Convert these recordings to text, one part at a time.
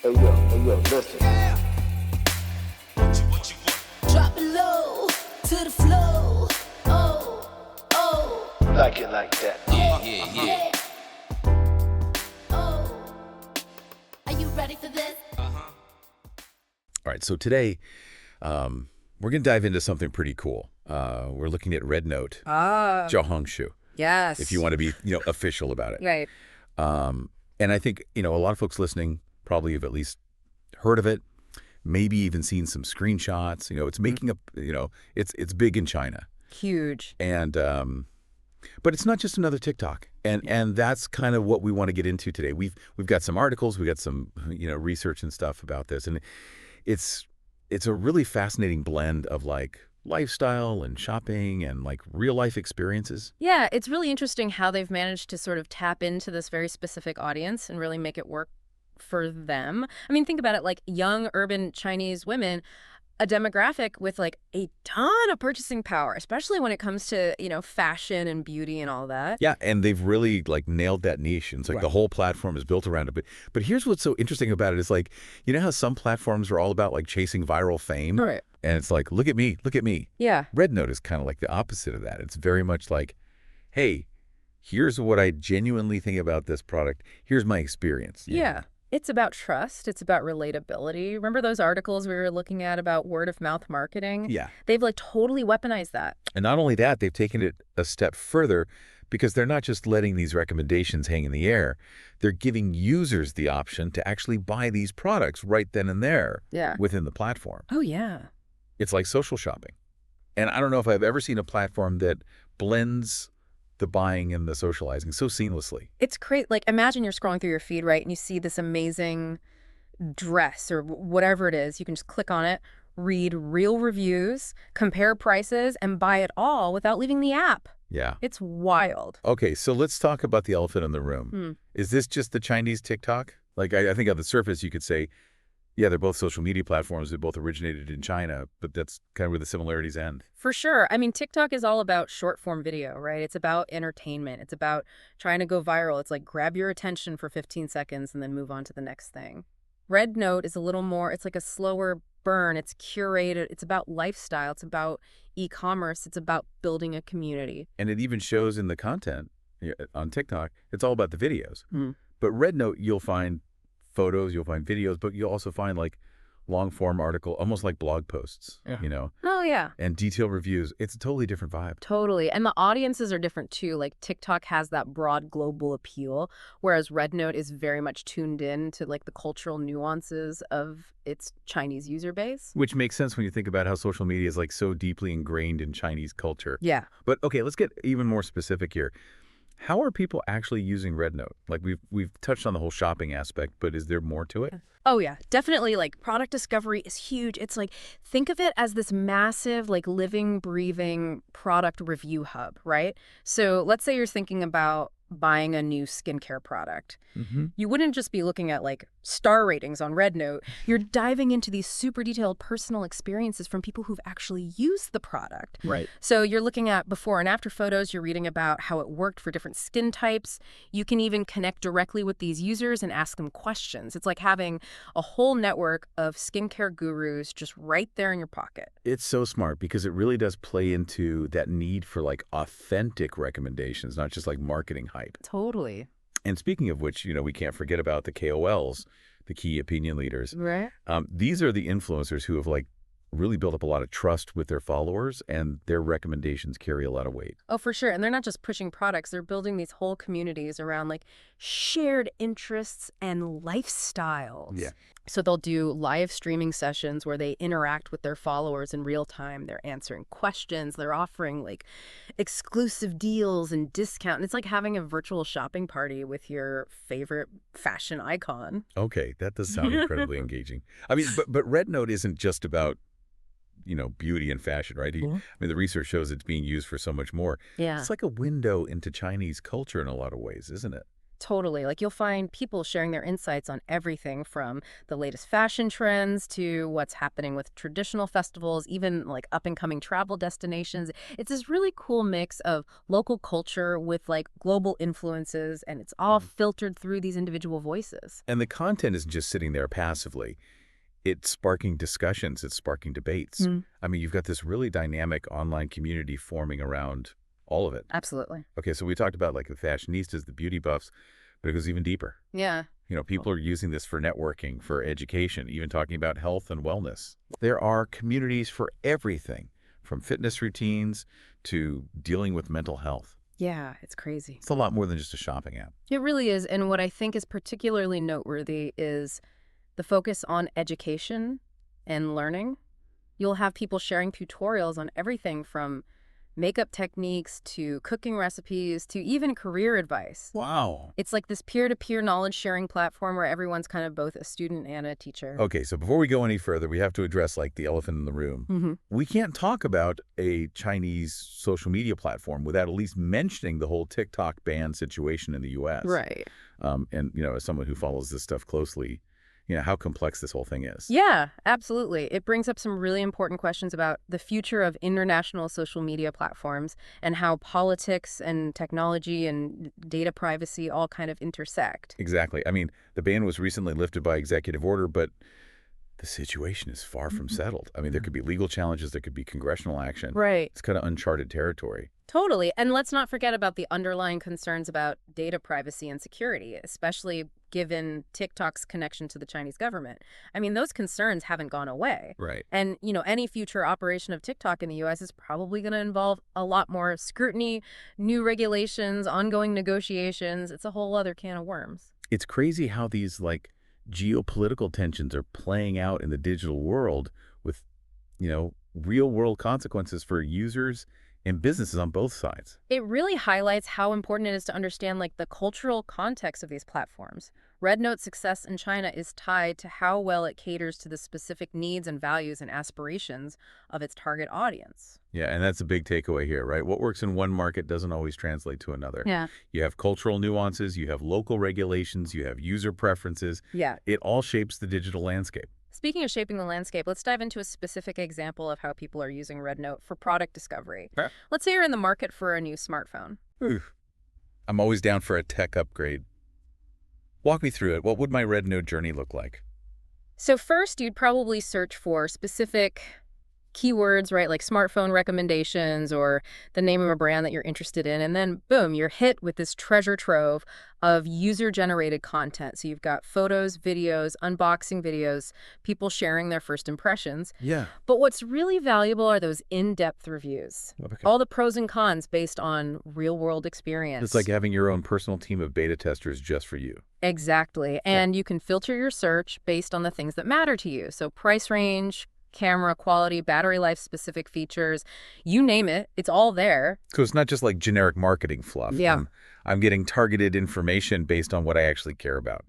Hey yo, listen. Drop it low to the flow. Oh. Like it like that. Yeah. Oh. Are you ready for this? All right, so today we're going to dive into something pretty cool. We're looking at RedNote, Xiaohongshu, Yes. if you want to be official about it. Right. And I think a lot of folks listening probably have at least heard of it, maybe even seen some screenshots. It's making up. It's big in China, Huge. and but it's not just another TikTok. And that's kind of what we want to get into today. We've got some articles, we got some research and stuff about this, and it's a really fascinating blend of like lifestyle and shopping and like real life experiences. Yeah, it's really interesting how they've managed to sort of tap into this very specific audience and really make it work for them. I mean, think about it, like young urban Chinese women, a demographic with like a ton of purchasing power, especially when it comes to, fashion and beauty and all that. Yeah, and they've really like nailed that niche. And it's like the whole platform is built around it. But here's what's so interesting about it is like, how some platforms are all about like chasing viral fame? Right. And it's like, look at me, look at me. Yeah. RedNote is kind of like the opposite of that. It's very much like, hey, here's what I genuinely think about this product. Here's my experience. Yeah. It's about trust. It's about relatability. Remember those articles we were looking at about word of mouth marketing? Yeah. They've like totally weaponized that. And not only that, they've taken it a step further because they're not just letting these recommendations hang in the air. They're giving users the option to actually buy these products right then and there within the platform. Oh, yeah. It's like social shopping. And I don't know if I've ever seen a platform that blends the buying and the socializing so seamlessly. It's great. Like, imagine you're scrolling through your feed, right? And you see this amazing dress or whatever it is. You can just click on it, read real reviews, compare prices, and buy it all without leaving the app. Yeah. It's wild. Okay, so let's talk about the elephant in the room. Is this just the Chinese TikTok? Like, I think on the surface you could say, yeah, they're both social media platforms. They both originated in China, but that's kind of where the similarities end. For sure. I mean, TikTok is all about short form video, right? It's about entertainment. It's about trying to go viral. It's like grab your attention for 15 seconds and then move on to the next thing. RedNote is a little more, it's like a slower burn. It's curated. It's about lifestyle. It's about e-commerce. It's about building a community. And it even shows in the content on TikTok. It's all about the videos. But RedNote, you'll find photos, you'll find videos, but you'll also find like long form article, almost like blog posts, Oh, yeah. and detailed reviews. It's a totally different vibe. Totally. And the audiences are different too. Like TikTok has that broad global appeal, whereas RedNote is very much tuned in to like the cultural nuances of its Chinese user base. Which makes sense when you think about how social media is like so deeply ingrained in Chinese culture. Yeah. But okay, let's get even more specific here. How are people actually using RedNote? Like we've touched on the whole shopping aspect, but is there more to it? Oh, yeah, definitely. Like product discovery is huge. It's like, think of it as this massive, like living, breathing product review hub, right? So let's say you're thinking about buying a new skincare product. You wouldn't just be looking at like star ratings on RedNote. You're diving into these super detailed personal experiences from people who've actually used the product. Right. So you're looking at before and after photos. You're reading about how it worked for different skin types. You can even connect directly with these users and ask them questions. It's like having a whole network of skincare gurus just right there in your pocket. It's so smart because it really does play into that need for like authentic recommendations, not just like marketing hype. Totally. And speaking of which, we can't forget about the KOLs, the key opinion leaders. Right. These are the influencers who have like really built up a lot of trust with their followers, and their recommendations carry a lot of weight. Oh, for sure. And they're not just pushing products. They're building these whole communities around like shared interests and lifestyles. Yeah. So they'll do live streaming sessions where they interact with their followers in real time. They're answering questions. They're offering like exclusive deals and discount. And it's like having a virtual shopping party with your favorite fashion icon. Okay, that does sound incredibly engaging. I mean, but RedNote isn't just about beauty and fashion, right? I mean, the research shows it's being used for so much more. Yeah. It's like a window into Chinese culture in a lot of ways, isn't it? Totally. Like you'll find people sharing their insights on everything from the latest fashion trends to what's happening with traditional festivals, even like up and coming travel destinations. It's this really cool mix of local culture with like global influences, and it's all filtered through these individual voices. And the content isn't just sitting there passively. It's sparking discussions. It's sparking debates. I mean, you've got this really dynamic online community forming around all of it. Absolutely. Okay, so we talked about like the fashionistas, the beauty buffs, but it goes even deeper. Yeah. You know, people are using this for networking, for education, even talking about health and wellness. There are communities for everything, from fitness routines to dealing with mental health. Yeah, it's crazy. It's a lot more than just a shopping app. It really is. And what I think is particularly noteworthy is the focus on education and learning. You'll have people sharing tutorials on everything from makeup techniques to cooking recipes to even career advice. Wow. It's like this peer-to-peer knowledge sharing platform where everyone's kind of both a student and a teacher. Okay, so before we go any further, we have to address like the elephant in the room. We can't talk about a Chinese social media platform without at least mentioning the whole TikTok ban situation in the U.S. Right. And, you know, as someone who follows this stuff closely, you know, how complex this whole thing is. Yeah, absolutely. It brings up some really important questions about the future of international social media platforms and how politics and technology and data privacy all kind of intersect. Exactly. I mean, the ban was recently lifted by executive order, but the situation is far from settled. I mean, there could be legal challenges, there could be congressional action. Right. It's kind of uncharted territory. Totally. And let's not forget about the underlying concerns about data privacy and security, especially given TikTok's connection to the Chinese government. I mean, those concerns haven't gone away. Right. And, you know, any future operation of TikTok in the U.S. is probably going to involve a lot more scrutiny, new regulations, ongoing negotiations. It's a whole other can of worms. It's crazy how these, like, geopolitical tensions are playing out in the digital world with, you know, real-world consequences for users and businesses on both sides. It really highlights how important it is to understand like the cultural context of these platforms. RedNote's success in China is tied to how well it caters to the specific needs and values and aspirations of its target audience. Yeah, and that's a big takeaway here, right? What works in one market doesn't always translate to another. Yeah. You have cultural nuances, you have local regulations, you have user preferences. Yeah. It all shapes the digital landscape. Speaking of shaping the landscape, let's dive into a specific example of how people are using RedNote for product discovery. Okay. Let's say you're in the market for a new smartphone. Ooh. I'm always down for a tech upgrade. Walk me through it. What would my RedNote journey look like? So first, you'd probably search for specific keywords, right? Like smartphone recommendations or the name of a brand that you're interested in. And then boom, you're hit with this treasure trove of user-generated content. So you've got photos, videos, unboxing videos, people sharing their first impressions. Yeah. But what's really valuable are those in-depth reviews. Okay. All the pros and cons based on real-world experience. It's like having your own personal team of beta testers just for you. Exactly. And you can filter your search based on the things that matter to you. So price range, camera quality, battery life specific features, you name it, it's all there. So it's not just like generic marketing fluff. Yeah. I'm getting targeted information based on what I actually care about.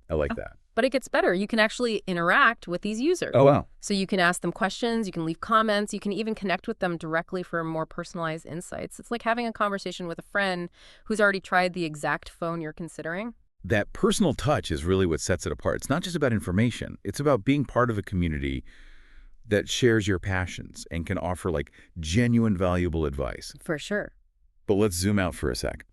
I like that. But it gets better. You can actually interact with these users. Oh, wow. So you can ask them questions, you can leave comments, you can even connect with them directly for more personalized insights. It's like having a conversation with a friend who's already tried the exact phone you're considering. That personal touch is really what sets it apart. It's not just about information. It's about being part of a community that shares your passions and can offer like genuine valuable advice. For sure. But let's zoom out for a sec.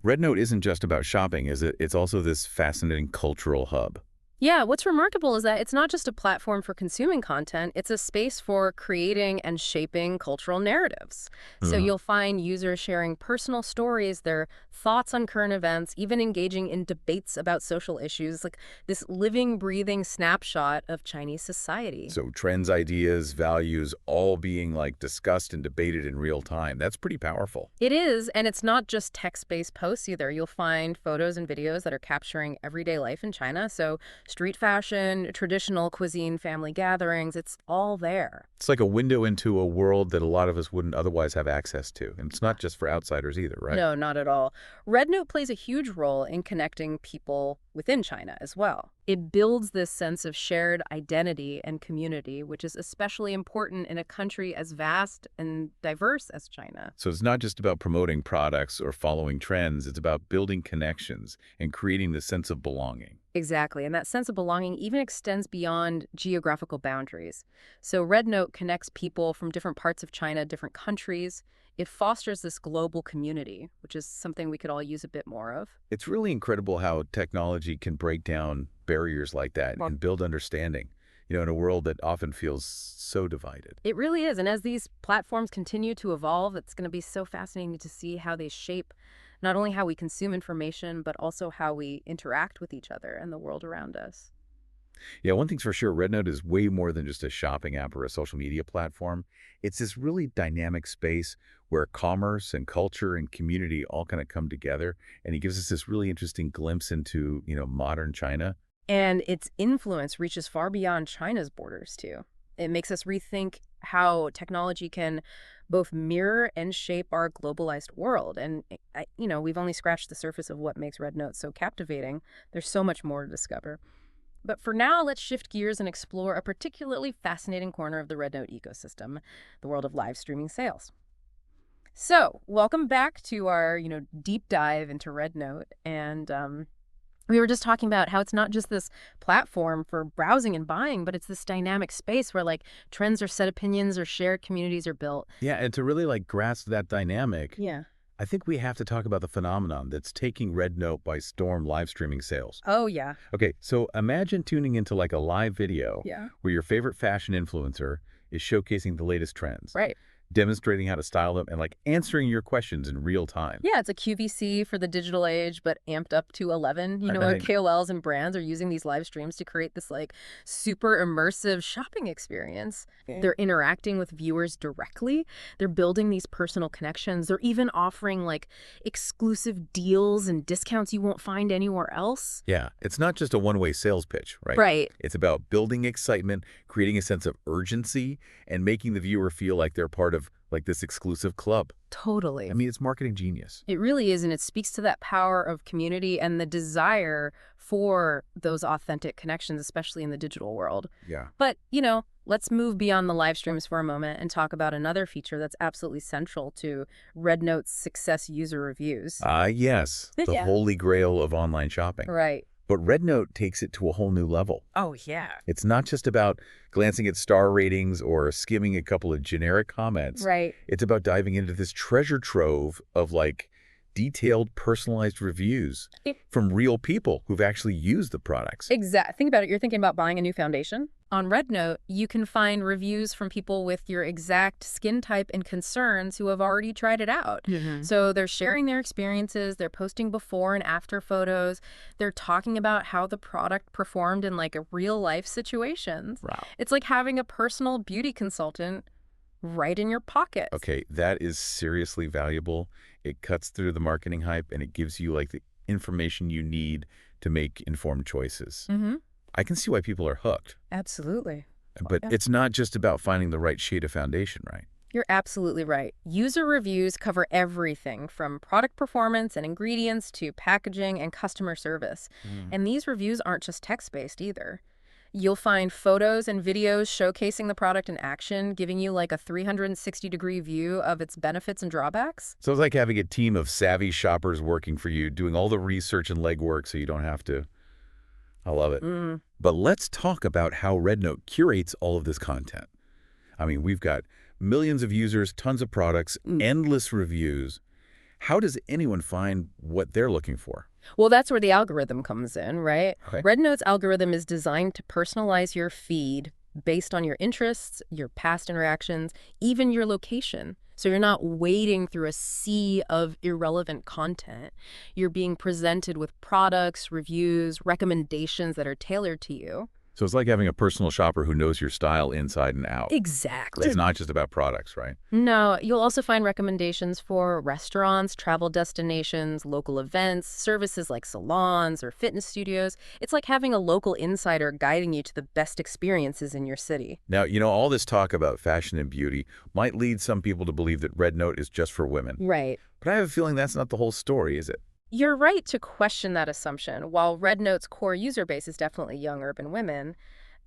RedNote isn't just about shopping, is it? It's also this fascinating cultural hub. Yeah, what's remarkable is that it's not just a platform for consuming content, it's a space for creating and shaping cultural narratives. So you'll find users sharing personal stories, their thoughts on current events, even engaging in debates about social issues, like this living, breathing snapshot of Chinese society. So trends, ideas, values, all being like discussed and debated in real time. That's pretty powerful. It is, and it's not just text-based posts either. You'll find photos and videos that are capturing everyday life in China. So Street fashion, traditional cuisine, family gatherings, it's all there. It's like a window into a world that a lot of us wouldn't otherwise have access to. And it's not just for outsiders either, right? No, not at all. RedNote plays a huge role in connecting people within China as well. It builds this sense of shared identity and community, which is especially important in a country as vast and diverse as China. So it's not just about promoting products or following trends. It's about building connections and creating this sense of belonging. Exactly, and that sense of belonging even extends beyond geographical boundaries. So RedNote connects people from different parts of China, different countries. It fosters this global community, which is something we could all use a bit more of. It's really incredible how technology can break down barriers like that and build understanding, in a world that often feels so divided. It really is, and as these platforms continue to evolve, it's going to be so fascinating to see how they shape not only how we consume information, but also how we interact with each other and the world around us. Yeah, one thing's for sure, RedNote is way more than just a shopping app or a social media platform. It's this really dynamic space where commerce and culture and community all kind of come together, and it gives us this really interesting glimpse into, modern China. And its influence reaches far beyond China's borders, too. It makes us rethink how technology can both mirror and shape our globalized world. And, we've only scratched the surface of what makes RedNote so captivating. There's so much more to discover. But for now, let's shift gears and explore a particularly fascinating corner of the RedNote ecosystem, the world of live streaming sales. So, welcome back to our, deep dive into RedNote. And we were just talking about how it's not just this platform for browsing and buying, but it's this dynamic space where trends are set, opinions are shared, communities are built. Yeah, and to really grasp that dynamic, Yeah. I think we have to talk about the phenomenon that's taking RedNote by storm, live streaming sales. Oh, yeah. Okay, so imagine tuning into a live video Yeah. where your favorite fashion influencer is showcasing the latest trends. Right. Demonstrating how to style them and answering your questions in real time. Yeah, it's a QVC for the digital age, but amped up to 11. Where KOLs and brands are using these live streams to create this super immersive shopping experience. Okay. They're interacting with viewers directly. They're building these personal connections. They're even offering exclusive deals and discounts you won't find anywhere else. Yeah, it's not just a one-way sales pitch, right? Right. It's about building excitement, creating a sense of urgency, and making the viewer feel like they're part of this exclusive club. Totally. I mean, it's marketing genius. It really is, and it speaks to that power of community and the desire for those authentic connections, especially in the digital world. Yeah. But, let's move beyond the live streams for a moment and talk about another feature that's absolutely central to RedNote's success: user reviews. Yes. The holy grail of online shopping. Right. But RedNote takes it to a whole new level. Oh, yeah. It's not just about glancing at star ratings or skimming a couple of generic comments. Right. It's about diving into this treasure trove of detailed, personalized reviews from real people who've actually used the products. Exactly. Think about it. You're thinking about buying a new foundation. On RedNote, you can find reviews from people with your exact skin type and concerns who have already tried it out. Mm-hmm. So they're sharing their experiences, they're posting before and after photos, they're talking about how the product performed in a real life situations. Wow. It's like having a personal beauty consultant right in your pocket. Okay, that is seriously valuable. It cuts through the marketing hype and it gives you the information you need to make informed choices. Mm-hmm. I can see why people are hooked. Absolutely. But it's not just about finding the right shade of foundation, right? You're absolutely right. User reviews cover everything from product performance and ingredients to packaging and customer service. And these reviews aren't just text-based either. You'll find photos and videos showcasing the product in action, giving you a 360-degree view of its benefits and drawbacks. So it's like having a team of savvy shoppers working for you, doing all the research and legwork so you don't have to. I love it. But let's talk about how RedNote curates all of this content. I mean, we've got millions of users, tons of products, endless reviews. How does anyone find what they're looking for? Well, that's where the algorithm comes in, right? Okay. RedNote's algorithm is designed to personalize your feed based on your interests, your past interactions, even your location. So you're not wading through a sea of irrelevant content. You're being presented with products, reviews, recommendations that are tailored to you. So it's like having a personal shopper who knows your style inside and out. Exactly. It's not just about products, right? No, you'll also find recommendations for restaurants, travel destinations, local events, services like salons or fitness studios. It's like having a local insider guiding you to the best experiences in your city. Now, all this talk about fashion and beauty might lead some people to believe that RedNote is just for women. Right. But I have a feeling that's not the whole story, is it? You're right to question that assumption. While RedNote's core user base is definitely young urban women,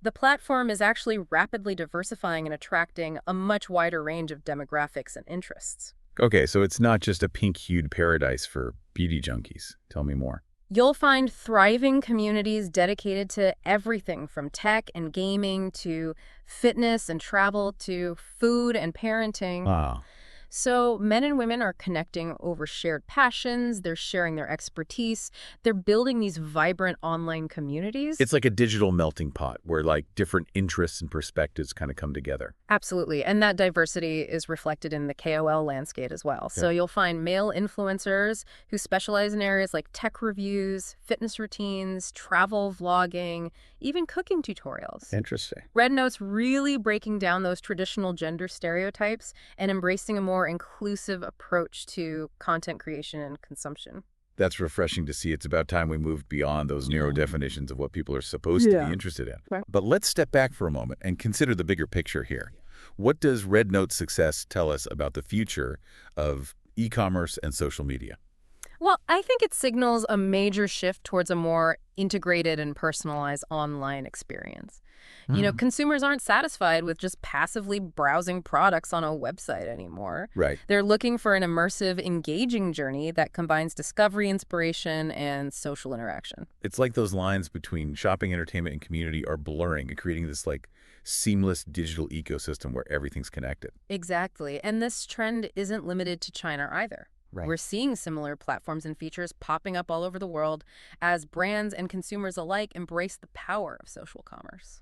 the platform is actually rapidly diversifying and attracting a much wider range of demographics and interests. Okay, so it's not just a pink-hued paradise for beauty junkies. Tell me more. You'll find thriving communities dedicated to everything from tech and gaming to fitness and travel to food and parenting. Wow. So men and women are connecting over shared passions, they're sharing their expertise, they're building these vibrant online communities. It's like a digital melting pot where like different interests and perspectives kind of come together. Absolutely. And that diversity is reflected in the KOL landscape as well. So you'll find male influencers who specialize in areas like tech reviews, fitness routines, travel vlogging, even cooking tutorials. Interesting. RedNote's really breaking down those traditional gender stereotypes and embracing a more inclusive approach to content creation and consumption. That's refreshing to see. It's about time we moved beyond those narrow definitions of what people are supposed to be interested in. Right. But let's step back for a moment and consider the bigger picture here. What does RedNote's success tell us about the future of e-commerce and social media? Well, I think it signals a major shift towards a more integrated and personalized online experience. Consumers aren't satisfied with just passively browsing products on a website anymore. Right. They're looking for an immersive, engaging journey that combines discovery, inspiration, and social interaction. It's like those lines between shopping, entertainment, and community are blurring and creating this like seamless digital ecosystem where everything's connected. Exactly. And this trend isn't limited to China either. Right. We're seeing similar platforms and features popping up all over the world as brands and consumers alike embrace the power of social commerce.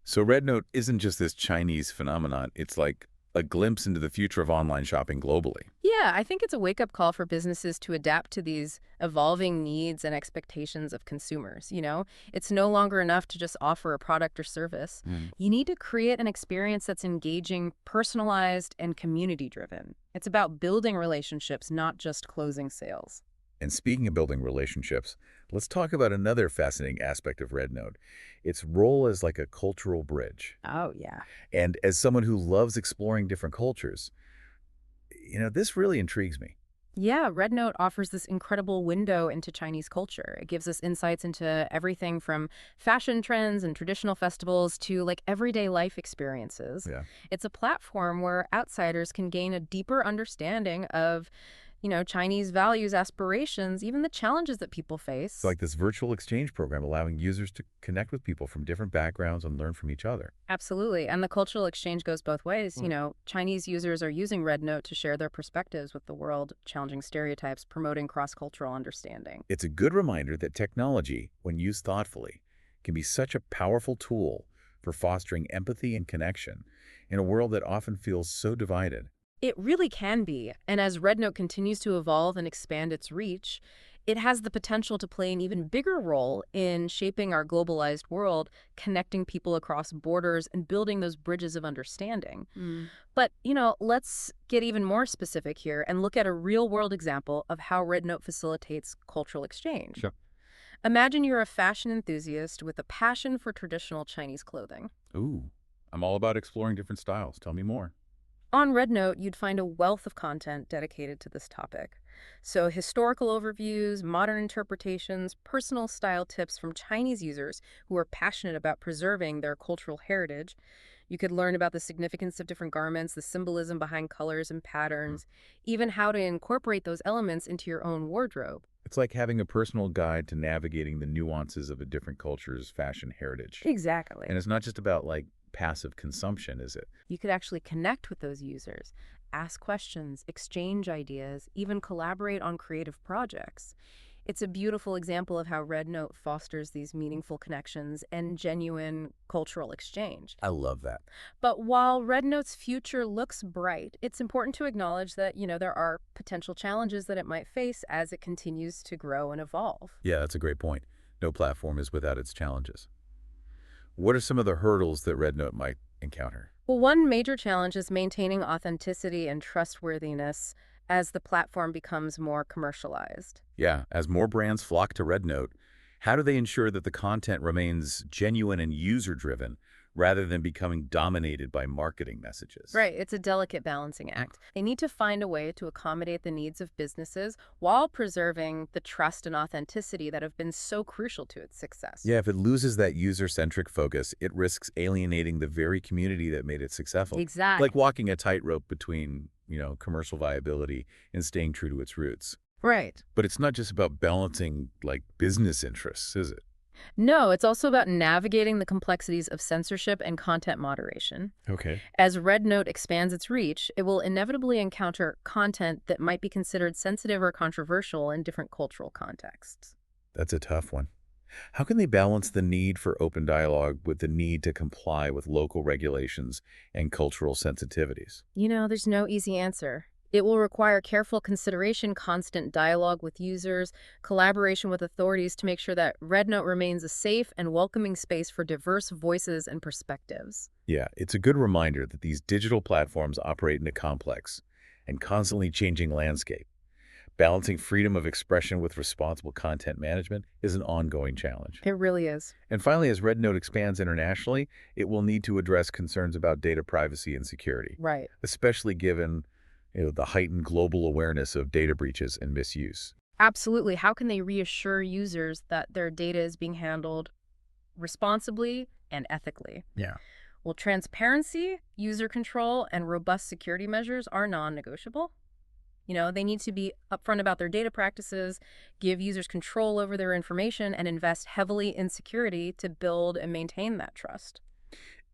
So RedNote isn't just this Chinese phenomenon. It's like a glimpse into the future of online shopping globally. Yeah, I think it's a wake-up call for businesses to adapt to these evolving needs and expectations of consumers. It's no longer enough to just offer a product or service. You need to create an experience that's engaging, personalized, and community-driven. It's about building relationships, not just closing sales. And speaking of building relationships, let's talk about another fascinating aspect of RedNote, its role as like a cultural bridge. Oh, yeah. And as someone who loves exploring different cultures, this really intrigues me. Yeah, RedNote offers this incredible window into Chinese culture. It gives us insights into everything from fashion trends and traditional festivals to like everyday life experiences. Yeah. It's a platform where outsiders can gain a deeper understanding of Chinese values, aspirations, even the challenges that people face. It's like this virtual exchange program allowing users to connect with people from different backgrounds and learn from each other. Absolutely. And the cultural exchange goes both ways. Chinese users are using RedNote to share their perspectives with the world, challenging stereotypes, promoting cross-cultural understanding. It's a good reminder that technology, when used thoughtfully, can be such a powerful tool for fostering empathy and connection in a world that often feels so divided. It really can be, and as RedNote continues to evolve and expand its reach, it has the potential to play an even bigger role in shaping our globalized world, connecting people across borders and building those bridges of understanding. But, let's get even more specific here and look at a real-world example of how RedNote facilitates cultural exchange. Sure. Imagine you're a fashion enthusiast with a passion for traditional Chinese clothing. Ooh, I'm all about exploring different styles. Tell me more. On RedNote, you'd find a wealth of content dedicated to this topic. So historical overviews, modern interpretations, personal style tips from Chinese users who are passionate about preserving their cultural heritage. You could learn about the significance of different garments, the symbolism behind colors and patterns, even how to incorporate those elements into your own wardrobe. It's like having a personal guide to navigating the nuances of a different culture's fashion heritage. Exactly. And it's not just about like passive consumption, is it? You could actually connect with those users, ask questions, exchange ideas, even collaborate on creative projects. It's a beautiful example of how RedNote fosters these meaningful connections and genuine cultural exchange. I love that. But while RedNote's future looks bright, it's important to acknowledge that, there are potential challenges that it might face as it continues to grow and evolve. Yeah, that's a great point. No platform is without its challenges. What are some of the hurdles that RedNote might encounter? Well, one major challenge is maintaining authenticity and trustworthiness as the platform becomes more commercialized. Yeah, as more brands flock to RedNote, how do they ensure that the content remains genuine and user-driven rather than becoming dominated by marketing messages? Right, it's a delicate balancing act. They need to find a way to accommodate the needs of businesses while preserving the trust and authenticity that have been so crucial to its success. Yeah, if it loses that user-centric focus, it risks alienating the very community that made it successful. Exactly. Like walking a tightrope between, commercial viability and staying true to its roots. Right. But it's not just about balancing, like, business interests, is it? No, it's also about navigating the complexities of censorship and content moderation. Okay. As RedNote expands its reach, it will inevitably encounter content that might be considered sensitive or controversial in different cultural contexts. That's a tough one. How can they balance the need for open dialogue with the need to comply with local regulations and cultural sensitivities? There's no easy answer. It will require careful consideration, constant dialogue with users, collaboration with authorities to make sure that RedNote remains a safe and welcoming space for diverse voices and perspectives. Yeah, it's a good reminder that these digital platforms operate in a complex and constantly changing landscape. Balancing freedom of expression with responsible content management is an ongoing challenge. It really is. And finally, as RedNote expands internationally, it will need to address concerns about data privacy and security, Right. especially given the heightened global awareness of data breaches and misuse. Absolutely. How can they reassure users that their data is being handled responsibly and ethically? Yeah. Well, transparency, user control, and robust security measures are non-negotiable. They need to be upfront about their data practices, give users control over their information, and invest heavily in security to build and maintain that trust.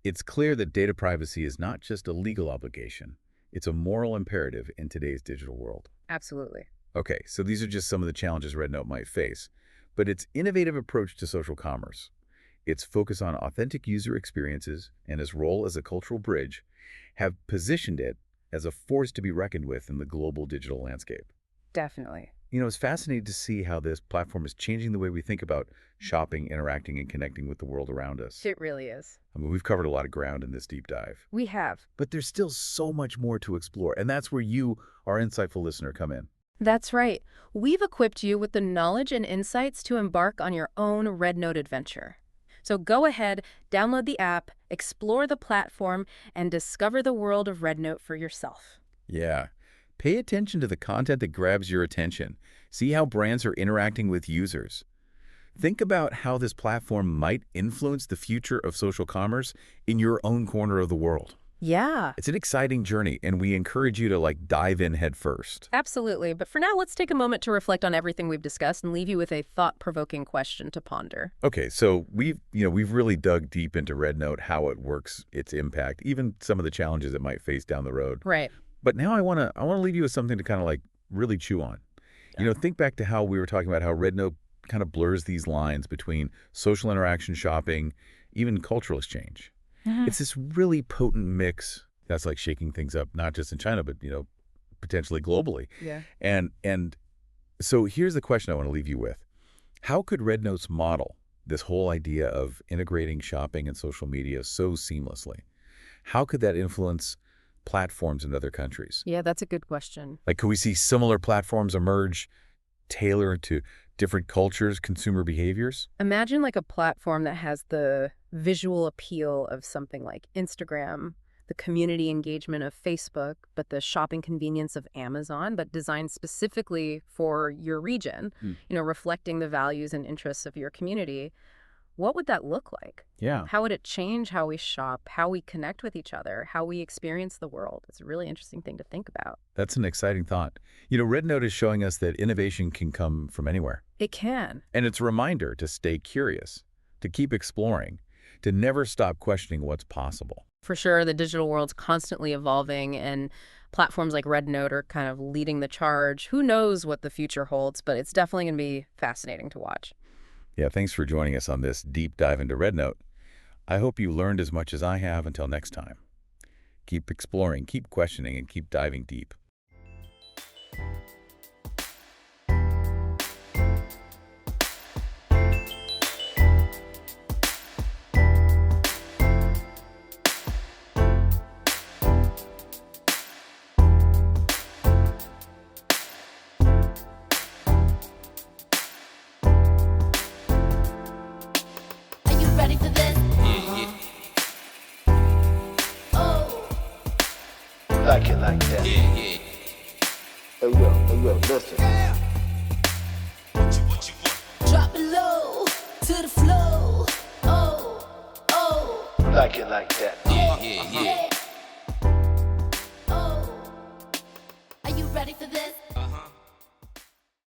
It's clear that data privacy is not just a legal obligation. It's a moral imperative in today's digital world. Absolutely. Okay, so these are just some of the challenges RedNote might face, but its innovative approach to social commerce, its focus on authentic user experiences, and its role as a cultural bridge have positioned it as a force to be reckoned with in the global digital landscape. Definitely. It's fascinating to see how this platform is changing the way we think about shopping, interacting, and connecting with the world around us. It really is. I mean, we've covered a lot of ground in this deep dive, We have. but there's still so much more to explore, and that's where you, our insightful listener, come in. That's right. We've equipped you with the knowledge and insights to embark on your own RedNote adventure. So go ahead, download the app, explore the platform, and discover the world of RedNote for yourself. Yeah. Pay attention to the content that grabs your attention. See how brands are interacting with users. Think about how this platform might influence the future of social commerce in your own corner of the world. Yeah, It's an exciting journey, and we encourage you to dive in head first. absolutely. But for now, let's take a moment to reflect on everything we've discussed and leave you with a thought-provoking question to ponder. Okay, so we've really dug deep into RedNote, how it works, its impact, even some of the challenges it might face down the road. Right. But now I want to leave you with something to kind of really chew on. Think back to how we were talking about how RedNote kind of blurs these lines between social interaction, shopping, even cultural exchange. It's this really potent mix that's shaking things up, not just in China, but potentially globally. Yeah. And so here's the question I want to leave you with. How could RedNote's model, this whole idea of integrating shopping and social media so seamlessly, how could that influence platforms in other countries? Yeah, that's a good question. Could we see similar platforms emerge tailored to different cultures, consumer behaviors? Imagine a platform that has the visual appeal of something like Instagram, the community engagement of Facebook, but the shopping convenience of Amazon, but designed specifically for your region, reflecting the values and interests of your community. What would that look like? Yeah. How would it change how we shop, how we connect with each other, how we experience the world? It's a really interesting thing to think about. That's an exciting thought. RedNote is showing us that innovation can come from anywhere. It can. And it's a reminder to stay curious, to keep exploring, to never stop questioning what's possible. For sure, the digital world's constantly evolving, and platforms like RedNote are kind of leading the charge. Who knows what the future holds, but it's definitely going to be fascinating to watch. Yeah, thanks for joining us on this deep dive into RedNote. I hope you learned as much as I have. Until next time. Keep exploring, keep questioning, and keep diving deep. Like it like that. Hey, yo, listen. Drop it low to the flow. Oh, oh, Like it like that. yeah. Oh, are you ready for this?